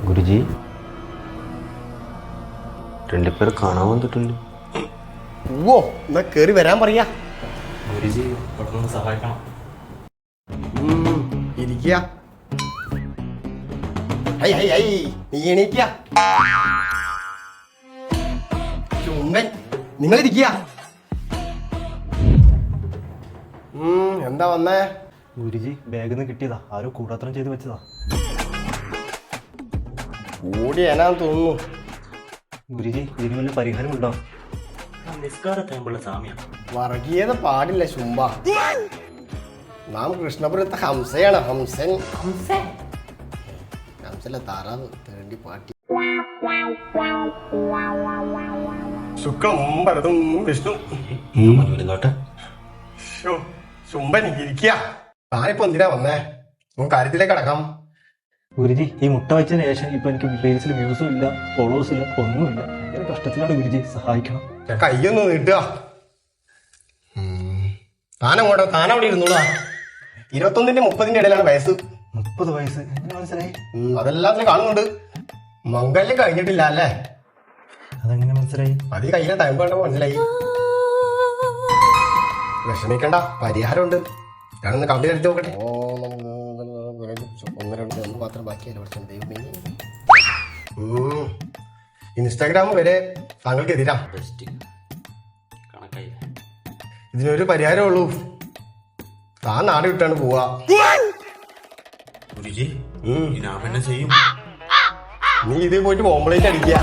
ഗുരുജി, രണ്ടുപേർ കാണാൻ വന്നിട്ടുണ്ട്. ഓ എന്നാ കേറി വരാൻ പറയാ. ഗുരുജി ഇവിടെ സഹായിക്കണം. ഇരിക്കുക. നീ എണീക്ക. ചുമ്മൻ നിങ്ങൾ ഇരിക്കുക. എന്താ വന്നേ? ഗുരുജി ബാഗിൽ നിന്ന് കിട്ടിയതാ, ആരോ കൂടാത്രം ചെയ്ത് വെച്ചതാ. ഓടിയാനാന്ന് തോന്നുന്നു. ഗുരുജി ഇതിന് വല്ല പരിഹാരം ഉണ്ടോ? നിസ്കാരത്തേമ്പുള്ള സാമ്യം വർഗീയത പാടില്ല ശുംഭ. നാം കൃഷ്ണപുരത്തെ ഹംസയാണ്. ഹംസല്ല താറാവ് തേണ്ടി പാട്ടി. സുഖം ഭരതും വിഷ്ണു. ശുംഭൻ ഇരിക്കുക. താനിപ്പോ എന്തിനാ വന്നേ? നമുക്ക് കാര്യത്തിലേക്ക് അടക്കാം. ഗുരുജി ഈ മുട്ട വെച്ചതിന് ശേഷം ഇപ്പൊ എനിക്ക് പേജിൽ വ്യൂസും ഇല്ല, ഫോളോവേഴ്സും ഇല്ല, ഒന്നുമില്ല. എനിക്ക് കഷ്ടത്തിലാണ് ഗുരുജി, സഹായിക്കണം. കയ്യൊന്ന് നീട്ടുക. താനവിടെ ഇരുന്നോളാ. 21-ന്റെ 30-ന്റെ ഇടയിലാണ് വയസ്സ്. 30 വയസ്സ് മനസ്സിലായി? അതെല്ലാത്തിനും കാണുന്നുണ്ട്. മംഗല്യം കഴിഞ്ഞിട്ടില്ല അല്ലേ? അതെങ്ങനെ മനസ്സിലായി? അത് കയ്യിലെ ടൈം കണ്ടപ്പോ മനസ്സിലായി. വിഷമിക്കണ്ട, പരിഹാരമുണ്ട്. ഞാനൊന്ന് കമ്പനി എടുത്ത് നോക്കട്ടെ. 1, 2 3 മാത്രം ബാക്കിയല്ല പഠിച്ചത്. ദൈവമേ, ഇൻസ്റ്റാഗ്രാം വരെ താങ്കൾക്ക് എതിരാ. ഇതിനൊരു പരിഹാരമേ ഉള്ളൂ. താൻ നാട് വിട്ടാണ് പോവാ. ഞാൻ പിന്നെ ചെയ്യും. നീ ഇതിൽ പോയിട്ട് കോംപ്ലൈന്റ് അടിക്കുക.